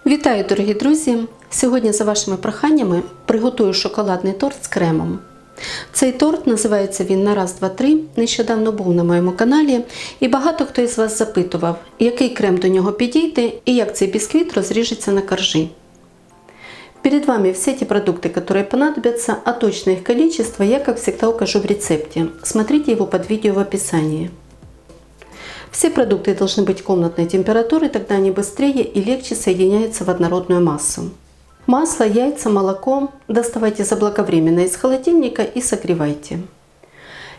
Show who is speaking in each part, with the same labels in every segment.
Speaker 1: Вітаю, дорогі друзі! Сьогодні за вашими проханнями приготую шоколадний торт з кремом. Цей торт, називається він на раз, два, три, нещодавно був на моєму каналі, і багато хто із вас запитував, який крем до нього підійде і як цей бісквіт розріжеться на коржі. Перед вами все те продукты, которые понадобятся, а точное их количество я, как всегда, укажу в рецепте. Смотрите его под видео в описании. Все продукты должны быть комнатной температуры, тогда они быстрее и легче соединяются в однородную массу. Масло, яйца, молоко доставайте заблаговременно из холодильника и согревайте.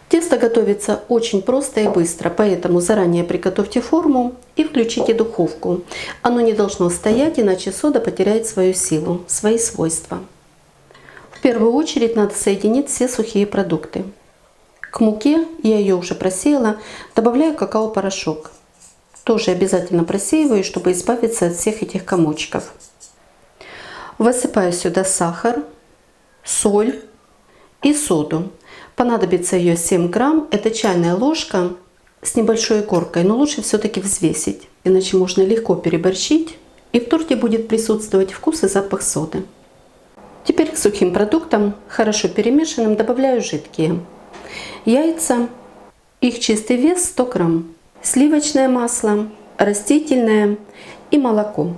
Speaker 1: Тесто готовится очень просто и быстро, поэтому заранее приготовьте форму и включите духовку. Оно не должно стоять, иначе сода потеряет свою силу, свои свойства. В первую очередь надо соединить все сухие продукты. К муке, я ее уже просеяла, добавляю какао-порошок. Тоже обязательно просеиваю, чтобы избавиться от всех этих комочков. Высыпаю сюда сахар, соль и соду. Понадобится ее 7 грамм. Это чайная ложка с небольшой коркой, но лучше все-таки взвесить, иначе можно легко переборщить, и в торте будет присутствовать вкус и запах соды. Теперь к сухим продуктам, хорошо перемешанным, добавляю жидкие. Яйца, их чистый вес 100 грамм, сливочное масло, растительное и молоко.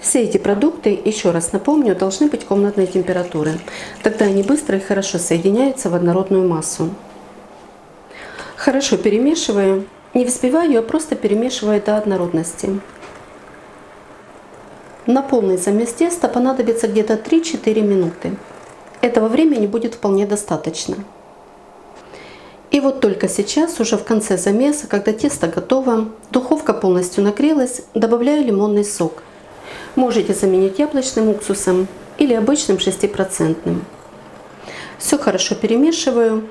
Speaker 1: Все эти продукты, еще раз напомню, должны быть комнатной температуры. Тогда они быстро и хорошо соединяются в однородную массу. Хорошо перемешиваю, не взбиваю, а просто перемешиваю до однородности. На полный замес теста понадобится где-то 3-4 минуты. Этого времени будет вполне достаточно. И вот только сейчас, уже в конце замеса, когда тесто готово, духовка полностью нагрелась, добавляю лимонный сок. Можете заменить яблочным уксусом или обычным 6%. Все хорошо перемешиваю.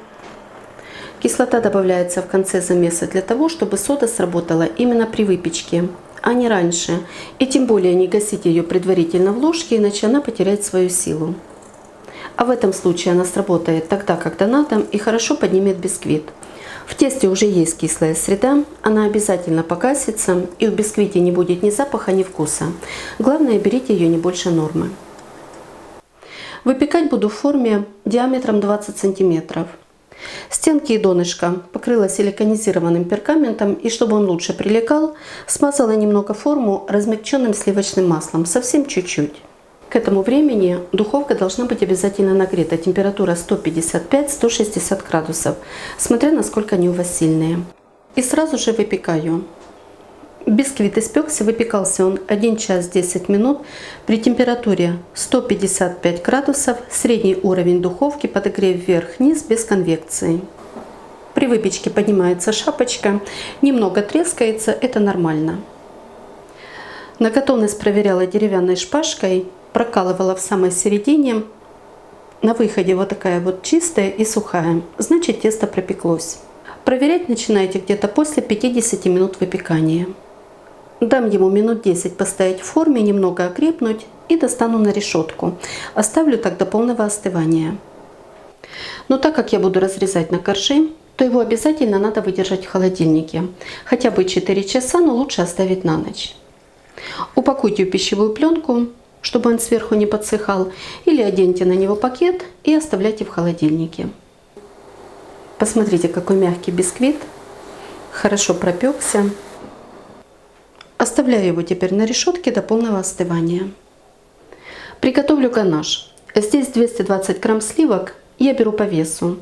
Speaker 1: Кислота добавляется в конце замеса для того, чтобы сода сработала именно при выпечке, а не раньше. И тем более не гасить ее предварительно в ложке, иначе она потеряет свою силу. А в этом случае она сработает тогда, когда надо, и хорошо поднимет бисквит. В тесте уже есть кислая среда, она обязательно погасится, и в бисквите не будет ни запаха, ни вкуса. Главное, берите ее не больше нормы. Выпекать буду в форме диаметром 20 см. Стенки и донышко покрыла силиконизированным пергаментом, и чтобы он лучше прилегал, смазала немного форму размягченным сливочным маслом, совсем чуть-чуть. К этому времени духовка должна быть обязательно нагрета, температура 155-160 градусов, смотря насколько они у вас сильные. И сразу же выпекаю. Бисквит испекся, выпекался он 1 час 10 минут при температуре 155 градусов, средний уровень духовки, подогрев вверх-вниз без конвекции. При выпечке поднимается шапочка, немного трескается, это нормально. На готовность проверяла деревянной шпажкой, прокалывала в самой середине. На выходе вот такая вот чистая и сухая, значит тесто пропеклось. Проверять начинаете где-то после 50 минут выпекания. Дам ему минут 10 постоять в форме, немного окрепнуть и достану на решетку. Оставлю так до полного остывания. Но так как я буду разрезать на коржи, то его обязательно надо выдержать в холодильнике. Хотя бы 4 часа, но лучше оставить на ночь. Упакуйте в пищевую пленку, чтобы он сверху не подсыхал, или оденьте на него пакет и оставляйте в холодильнике. Посмотрите, какой мягкий бисквит, хорошо пропекся. Оставляю его теперь на решетке до полного остывания. Приготовлю ганаш. Здесь 220 грамм сливок, я беру по весу,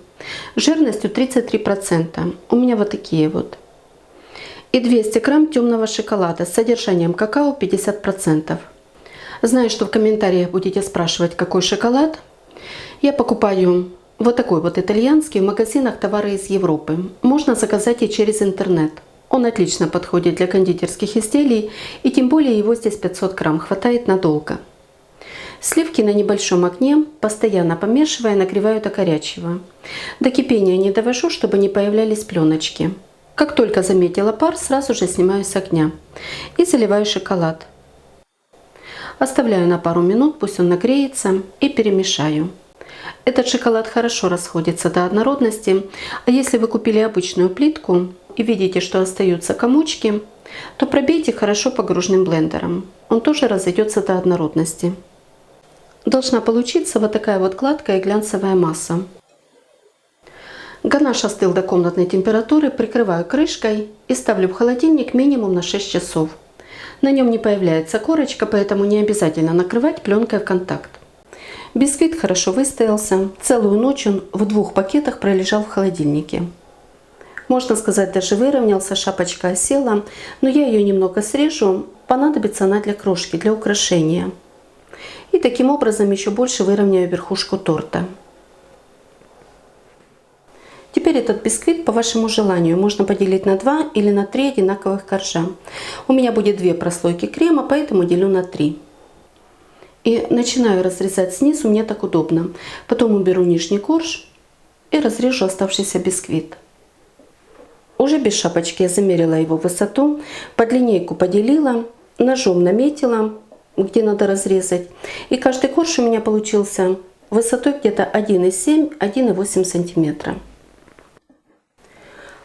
Speaker 1: жирностью 33%, у меня вот такие вот. И 200 грамм темного шоколада с содержанием какао 50%. Знаю, что в комментариях будете спрашивать, какой шоколад. Я покупаю вот такой вот итальянский в магазинах товары из Европы. Можно заказать и через интернет. Он отлично подходит для кондитерских изделий, и тем более его здесь 500 грамм, хватает надолго. Сливки на небольшом огне, постоянно помешивая, нагреваю до горячего. До кипения не довожу, чтобы не появлялись пленочки. Как только заметила пар, сразу же снимаю с огня и заливаю шоколад. Оставляю на пару минут, пусть он нагреется, и перемешаю. Этот шоколад хорошо расходится до однородности, а если вы купили обычную плитку и видите, что остаются комочки, то пробейте хорошо погружным блендером. Он тоже разойдется до однородности. Должна получиться вот такая вот гладкая и глянцевая масса. Ганаш остыл до комнатной температуры, прикрываю крышкой и ставлю в холодильник минимум на 6 часов. На нем не появляется корочка, поэтому не обязательно накрывать пленкой в контакт. Бисквит хорошо выстоялся. Целую ночь он в 2 пакетах пролежал в холодильнике. Можно сказать, даже выровнялся, шапочка осела, но я ее немного срежу, понадобится она для крошки, для украшения. И таким образом еще больше выровняю верхушку торта. Теперь этот бисквит по вашему желанию можно поделить на 2 или на 3 одинаковых коржа. У меня будет 2 прослойки крема, поэтому делю на 3. И начинаю разрезать снизу, мне так удобно. Потом уберу нижний корж и разрежу оставшийся бисквит. Уже без шапочки я замерила его высоту, под линейку поделила, ножом наметила, где надо разрезать. И каждый корж у меня получился высотой где-то 1,7-1,8 сантиметра.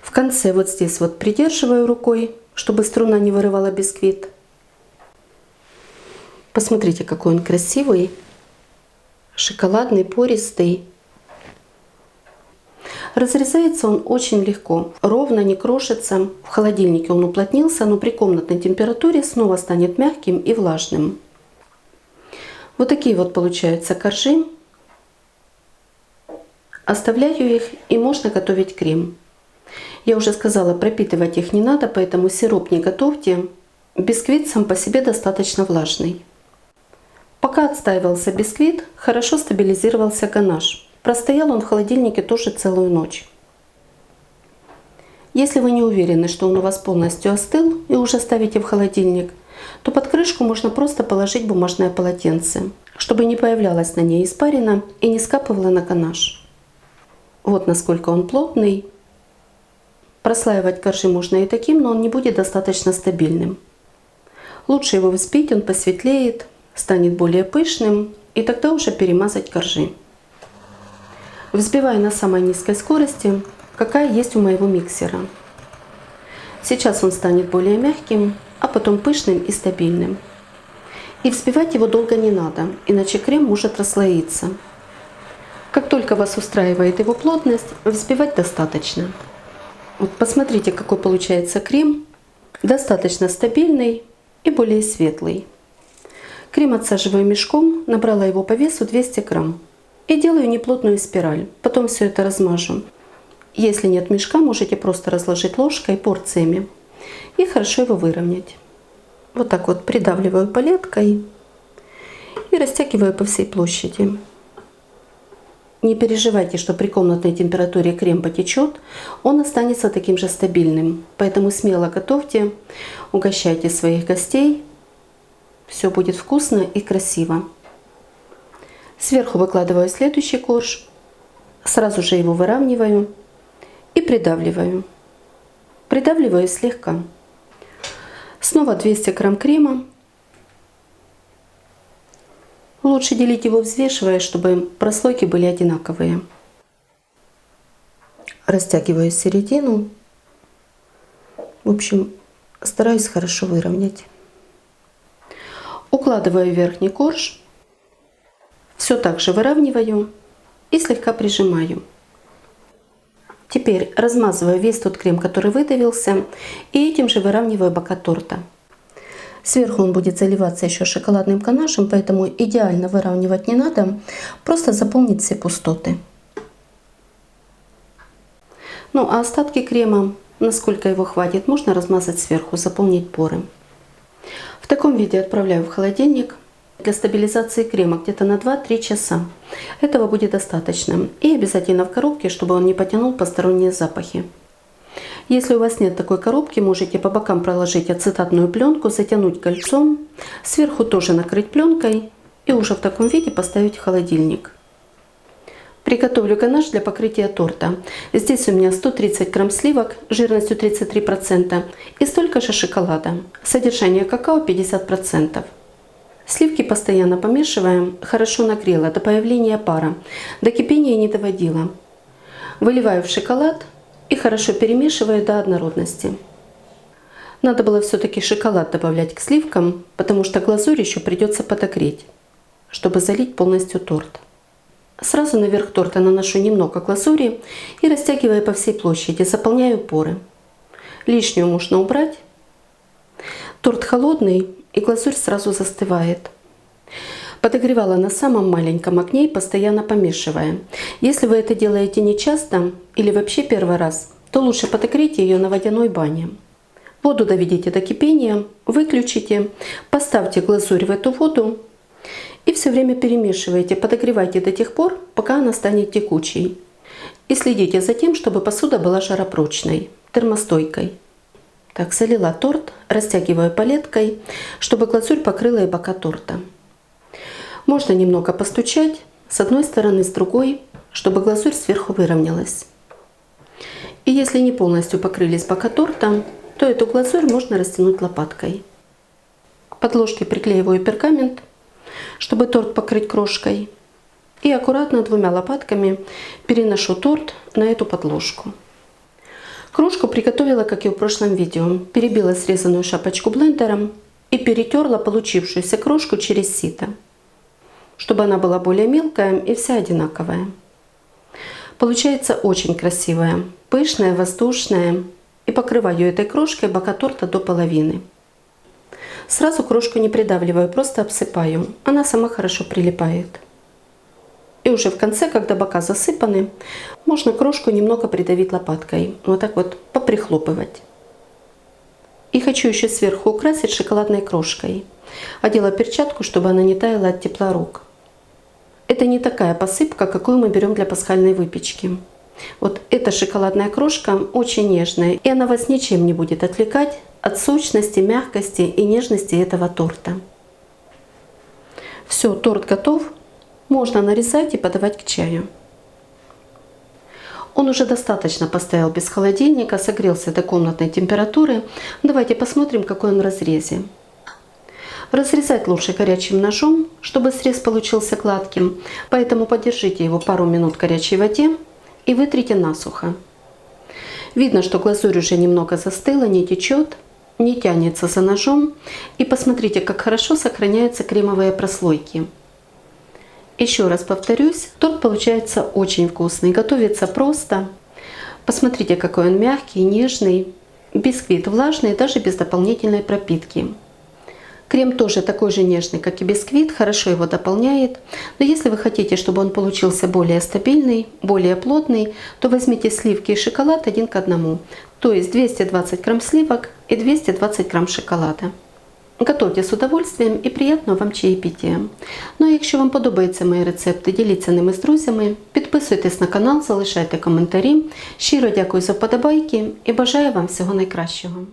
Speaker 1: В конце вот здесь вот придерживаю рукой, чтобы струна не вырывала бисквит. Посмотрите, какой он красивый, шоколадный, пористый. Разрезается он очень легко, ровно, не крошится. В холодильнике он уплотнился, но при комнатной температуре снова станет мягким и влажным. Вот такие вот получаются коржи. Оставляю их, и можно готовить крем. Я уже сказала, пропитывать их не надо, поэтому сироп не готовьте. Бисквит сам по себе достаточно влажный. Пока отстаивался бисквит, хорошо стабилизировался ганаш. Простоял он в холодильнике тоже целую ночь. Если вы не уверены, что он у вас полностью остыл и уже ставите в холодильник, то под крышку можно просто положить бумажное полотенце, чтобы не появлялась на ней испарина и не скапывала на ганаш. Вот насколько он плотный. Прослаивать коржи можно и таким, но он не будет достаточно стабильным. Лучше его взбить, он посветлеет, станет более пышным, и тогда уже перемазать коржи. Взбиваю на самой низкой скорости, какая есть у моего миксера. Сейчас он станет более мягким, а потом пышным и стабильным. И взбивать его долго не надо, иначе крем может расслоиться. Как только вас устраивает его плотность, взбивать достаточно. Вот посмотрите, какой получается крем. Достаточно стабильный и более светлый. Крем отсаживаю мешком, набрала его по весу 200 грамм. И делаю неплотную спираль. Потом все это размажу. Если нет мешка, можете просто разложить ложкой порциями. И хорошо его выровнять. Вот так вот придавливаю палеткой и растягиваю по всей площади. Не переживайте, что при комнатной температуре крем потечет, он останется таким же стабильным. Поэтому смело готовьте, угощайте своих гостей. Все будет вкусно и красиво. Сверху выкладываю следующий корж, сразу же его выравниваю и придавливаю. Придавливаю слегка. Снова 200 грамм крема. Лучше делить его, взвешивая, чтобы прослойки были одинаковые. Растягиваю середину. В общем, стараюсь хорошо выровнять. Укладываю верхний корж. Все так же выравниваю и слегка прижимаю. Теперь размазываю весь тот крем, который выдавился, и этим же выравниваю бока торта. Сверху он будет заливаться еще шоколадным ганашем, поэтому идеально выравнивать не надо, просто заполнить все пустоты. Ну а остатки крема, насколько его хватит, можно размазать сверху, заполнить поры. В таком виде отправляю в холодильник для стабилизации крема где-то на 2-3 часа. Этого будет достаточно. И обязательно в коробке, чтобы он не потянул посторонние запахи. Если у вас нет такой коробки, можете по бокам проложить ацетатную пленку, затянуть кольцом, сверху тоже накрыть пленкой и уже в таком виде поставить в холодильник. Приготовлю ганаш для покрытия торта. Здесь у меня 130 грамм сливок жирностью 33% и столько же шоколада. Содержание какао 50%. Сливки постоянно помешиваем, хорошо нагрела до появления пара, до кипения не доводила. Выливаю в шоколад и хорошо перемешиваю до однородности. Надо было все-таки шоколад добавлять к сливкам, потому что глазурь еще придется подогреть, чтобы залить полностью торт. Сразу наверх торта наношу немного глазури и, растягивая по всей площади, заполняю поры. Лишнюю можно убрать. Торт холодный, и глазурь сразу застывает. Подогревала на самом маленьком огне и постоянно помешивая. Если вы это делаете нечасто или вообще первый раз, то лучше подогрейте ее на водяной бане. Воду доведите до кипения, выключите, поставьте глазурь в эту воду и все время перемешивайте, подогревайте до тех пор, пока она станет текучей. И следите за тем, чтобы посуда была жаропрочной, термостойкой. Так, залила торт, растягиваю палеткой, чтобы глазурь покрыла и бока торта. Можно немного постучать с одной стороны, с другой, чтобы глазурь сверху выровнялась. И если не полностью покрылись бока торта, то эту глазурь можно растянуть лопаткой. К подложке приклеиваю пергамент, чтобы торт покрыть крошкой. И аккуратно двумя лопатками переношу торт на эту подложку. Крошку приготовила, как и в прошлом видео. Перебила срезанную шапочку блендером и перетерла получившуюся крошку через сито, чтобы она была более мелкая и вся одинаковая. Получается очень красивая, пышная, воздушная. И покрываю этой крошкой бока торта до половины. Сразу крошку не придавливаю, просто обсыпаю. Она сама хорошо прилипает. И уже в конце, когда бока засыпаны, можно крошку немного придавить лопаткой. Вот так вот поприхлопывать. И хочу еще сверху украсить шоколадной крошкой. Одела перчатку, чтобы она не таяла от тепла рук. Это не такая посыпка, какую мы берем для пасхальной выпечки. Вот эта шоколадная крошка очень нежная, и она вас ничем не будет отвлекать от сочности, мягкости и нежности этого торта. Все, торт готов. Можно нарезать и подавать к чаю. Он уже достаточно постоял без холодильника, согрелся до комнатной температуры. Давайте посмотрим, какой он в разрезе. Разрезать лучше горячим ножом, чтобы срез получился гладким, поэтому подержите его пару минут в горячей воде и вытрите насухо. Видно, что глазурь уже немного застыла, не течет, не тянется за ножом. И посмотрите, как хорошо сохраняются кремовые прослойки. Еще раз повторюсь, торт получается очень вкусный, готовится просто. Посмотрите, какой он мягкий, нежный, бисквит влажный, даже без дополнительной пропитки. Крем тоже такой же нежный, как и бисквит, хорошо его дополняет. Но если вы хотите, чтобы он получился более стабильный, более плотный, то возьмите сливки и шоколад 1 к 1. То есть 220 грамм сливок и 220 грамм шоколада. Готовьте з удовольствием і приємного вам чаєпітія. Ну а якщо вам подобаються мої рецепти, діліться ними з друзями, підписуйтесь на канал, залишайте коментарі. Щиро дякую за вподобайки і бажаю вам всього найкращого.